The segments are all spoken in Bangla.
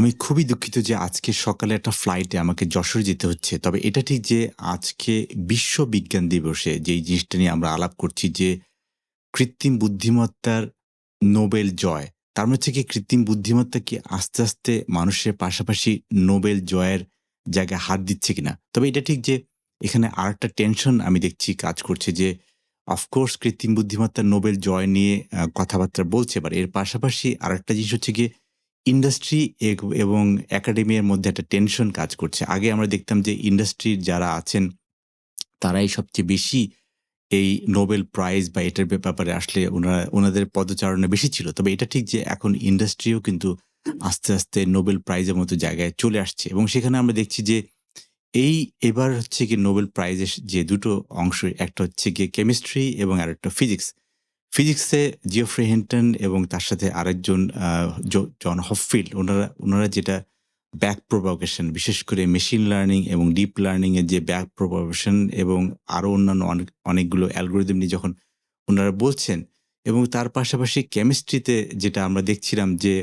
আমি খুবই দুঃখিত যে আজকে সকালে একটা ফ্লাইটে আমাকে যশোর যেতে হচ্ছে। তবে এটা ঠিক যে আজকে বিশ্ব বিজ্ঞান দিবসে যেই জিনিসটা নিয়ে আমরা আলাপ করছি যে কৃত্রিম বুদ্ধিমত্তার নোবেল জয়। তার মানে হচ্ছে কি কৃত্রিম বুদ্ধিমত্তা কি আস্তে, আস্তে মানুষের পাশাপাশি নোবেল জয়ের জায়গায় হাত দিচ্ছে কিনা? তবে এটা ঠিক যে এখানে আরেকটা টেনশন আমি দেখছি কাজ করছে যে অফকোর্স কৃত্রিম বুদ্ধিমত্তার নোবেল জয় নিয়ে কথাবার্তা বলছে। এবার এর পাশাপাশি আরেকটা জিনিস হচ্ছে গিয়ে ইন্ডাস্ট্রি এবং একাডেমিয়ার মধ্যে একটা টেনশন কাজ করছে। আগে আমরা দেখতাম যে ইন্ডাস্ট্রির যারা আছেন তারাই সবচেয়ে বেশি এই নোবেল প্রাইজ বা এটার ব্যাপারে আসলে উনাদের পদচারণা বেশি ছিল। তবে এটা ঠিক যে এখন ইন্ডাস্ট্রিও কিন্তু আস্তে, আস্তে নোবেল প্রাইজের মতো জায়গায় চলে আসছে এবং সেখানে আমরা দেখছি যে এবার হচ্ছে গিয়ে নোবেল প্রাইজের যে ২ টো অংশ, একটা হচ্ছে গিয়ে কেমিস্ট্রি এবং আরেকটা ফিজিক্স। ফিজিক্সে জিওফ্রি হিন্টন এবং তার সাথে আরেকজন জন হপফিল্ড উনারা যেটা ব্যাক প্রপাগেশন বিশেষ করে মেশিন লার্নিং এবং ডিপ লার্নিং এর যে ব্যাক প্রপাগেশন এবং আরো অন্যান্য অনেকগুলো অ্যালগরিদম নিয়ে যখন উনারা বলছেন এবং তার পাশাপাশি কেমিস্ট্রিতে যেটা আমরা দেখছিলাম যে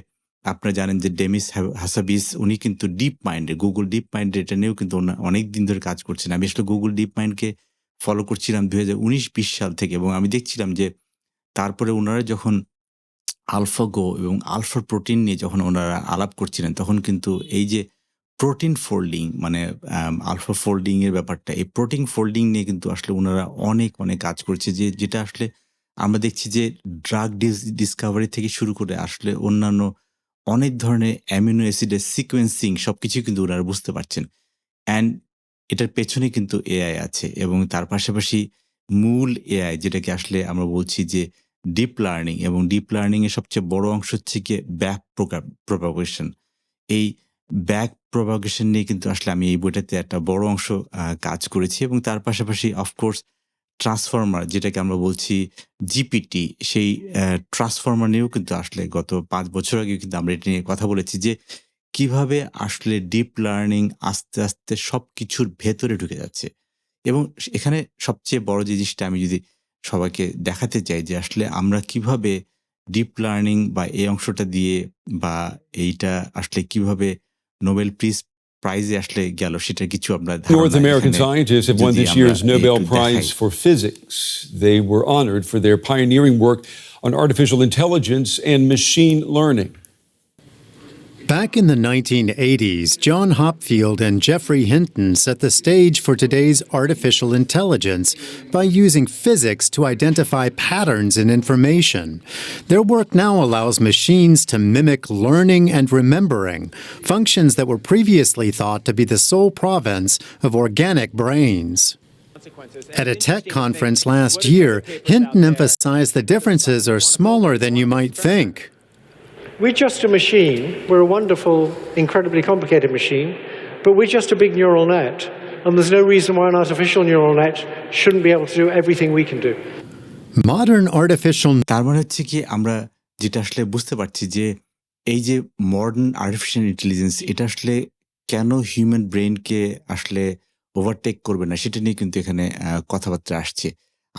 আপনারা জানেন যে ডেমিস হাসাবিস উনি কিন্তু ডিপ মাইন্ডে গুগল ডিপ মাইন্ডে এটা নিয়েও কিন্তু অনেক দিন ধরে কাজ করছেন। আমি আসলে গুগল ডিপ মাইন্ডকে ফলো করছিলাম ২০১৯-২০ সাল থেকে এবং আমি দেখছিলাম যে তারপরে উনারা যখন AlphaGo এবং আলফা প্রোটিন নিয়ে যখন উনারা আলাপ করছিলেন, তখন কিন্তু এই যে প্রোটিন ফোল্ডিং মানে আলফা ফোল্ডিং এর ব্যাপারটা, এই প্রোটিন ফোল্ডিং নিয়ে কিন্তু আসলে উনারা অনেক কাজ করছে যেটা আসলে আমরা দেখছি যে ড্রাগ ডিসকভারি থেকে শুরু করে আসলে অন্যান্য অনেক ধরনের অ্যামিনো অ্যাসিডের সিকোয়েন্সিং সবকিছুই কিন্তু উনারা বুঝতে পারছেন। অ্যান্ড এটার পেছনে কিন্তু এআই আছে এবং তার পাশাপাশি মূল এআই যেটাকে আসলে আমরা বলছি যে ডিপ লার্নিং এবং ডিপ লার্নিং এর সবচেয়ে বড় অংশ হচ্ছে গিয়ে ব্যাক প্রপাগেশন। এই ব্যাক প্রপাগেশন নিয়ে কিন্তু আসলে আমি এই বইটাতে একটা বড় অংশ কাজ করেছি এবং তার পাশাপাশি অফকোর্স ট্রান্সফর্মার যেটাকে আমরা বলছি জিপিটি সেই ট্রান্সফর্মার নিয়েও কিন্তু আসলে গত ৫ বছর আগেও কিন্তু আমরা এটা নিয়ে কথা বলেছি যে কিভাবে আসলে ডিপ লার্নিং আস্তে, আস্তে সবকিছুর ভেতরে ঢুকে যাচ্ছে। এবং এখানে সবচেয়ে বড় যে জিনিসটা আমি যদি সবাইকে দেখাতে চাই যে আসলে আমরা কিভাবে ডিপ লার্নিং বা এই অংশটা দিয়ে বা এইটা আসলে কিভাবে নোবেল প্রাইজে আসলে গেল সেটার কিছু আমরা North ধারণা American এখানে scientists have won যদি this আমরা year's Nobel একটু দেখাই। Prize for Physics. They were honored for their pioneering work on artificial intelligence and machine learning. Back in the 1980s, John Hopfield and Geoffrey Hinton set the stage for today's artificial intelligence by using physics to identify patterns in information. Their work now allows machines to mimic learning and remembering, functions that were previously thought to be the sole province of organic brains. At a tech conference last year, Hinton emphasized the differences are smaller than you might think. We're just a machine. We're a wonderful, incredibly complicated machine, but we're just a big neural net. And there's no reason why an artificial neural net shouldn't be able to do everything we can do. Modern artificial তার মানে হচ্ছে কি আমরা যেটা আসলে বুঝতে পারছি যে এই যে মডার্ন আর্টিফিশিয়াল ইন্টেলিজেন্স এটা আসলে কেন হিউম্যান ব্রেইনকে আসলে ওভারটেক করবে না সেটা নিয়ে কিন্তু এখানে কথাবার্তা আসছে।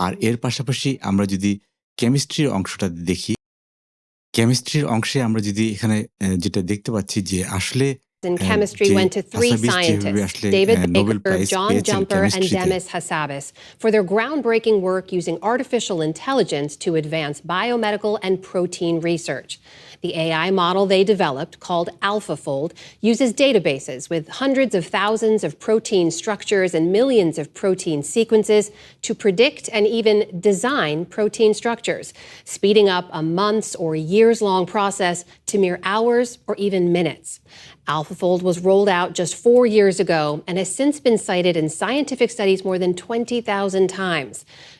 আর এর পাশাপাশি আমরা যদি কেমিস্ট্রির অংশটা দেখি, কেমিস্ট্রির অংশে আমরা যদি এখানে যেটা দেখতে পাচ্ছি যে আসলে in chemistry যে went to three হাসাবিস যেভাবে scientists, আসলে David Nobel Baker, prize John পেয়েছেন Jumper, and কেমিস্ট্রিতে। Demis Hassabis for their groundbreaking work using artificial intelligence to advance biomedical and protein research. The AI model they developed, called AlphaFold, uses databases with hundreds of thousands of protein structures and millions of protein sequences to predict and even design protein structures, speeding up a months or years-long process to mere hours or even minutes. AlphaFold was rolled out just 4 years ago and has since been cited in scientific studies more than 20,000 times.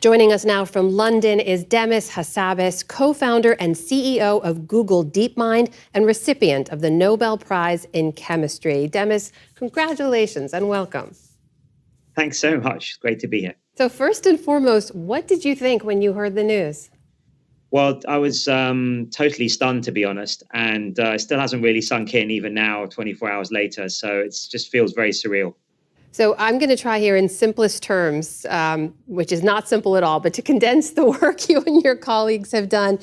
Joining us now from London is Demis Hassabis, co-founder and CEO of Google DeepMind and recipient of the Nobel Prize in Chemistry. Demis, congratulations and welcome. Thanks so much. Great to be here. So first and foremost, what did you think when you heard the news? Well, I was totally stunned, to be honest, and it still hasn't really sunk in even now, 24 hours later. So it just feels very surreal. So I'm going to try here in simplest terms, which is not simple at all, but to condense the work you and your colleagues have done.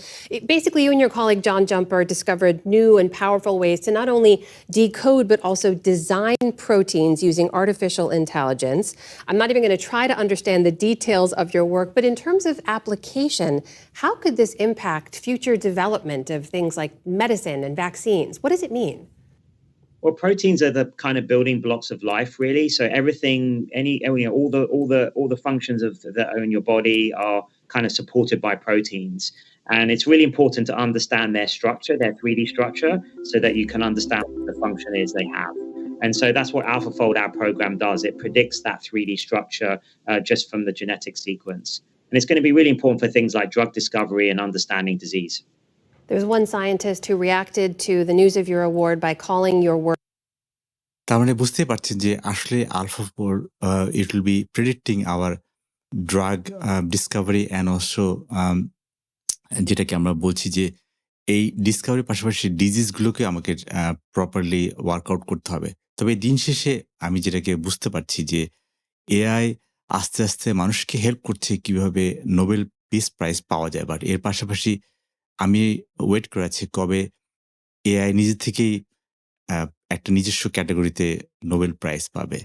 Basically, you and your colleague John Jumper discovered new and powerful ways to not only decode, but also design proteins using artificial intelligence. I'm not even going to try to understand the details of your work, but in terms of application, how could this impact future development of things like medicine and vaccines? What does it mean? Well, proteins are the kind of building blocks of life, really. So everything, all the functions that are in your body are kind of supported by proteins. And it's really important to understand their structure, their 3D structure, so that you can understand what the function is they have. And so that's what AlphaFold, our program, does. It predicts that 3D structure just from the genetic sequence. And it's going to be really important for things like drug discovery and understanding disease. There was one scientist who reacted to the news of your award by calling your work. তার মানে বুঝতে পারছেন যে আসলে AlphaFold it will be predicting our drug discovery and also যেটাকে আমরা বলছি যে এই ডিসকভারির পাশাপাশি ডিজিজগুলোকে আমাকে প্রপারলি ওয়ার্কআউট করতে হবে। তবে দিন শেষে আমি যেটাকে বুঝতে পারছি যে এআই আস্তে, আস্তে মানুষকে হেল্প করছে কিভাবে নোবেল পিস প্রাইজ পাওয়া যায়। বাট এর পাশাপাশি আমি ওয়েট করে আছি কবে এআই নিজে থেকেই একটা নিজস্ব ক্যাটেগরিতে নোবেল প্রাইজ পাবে।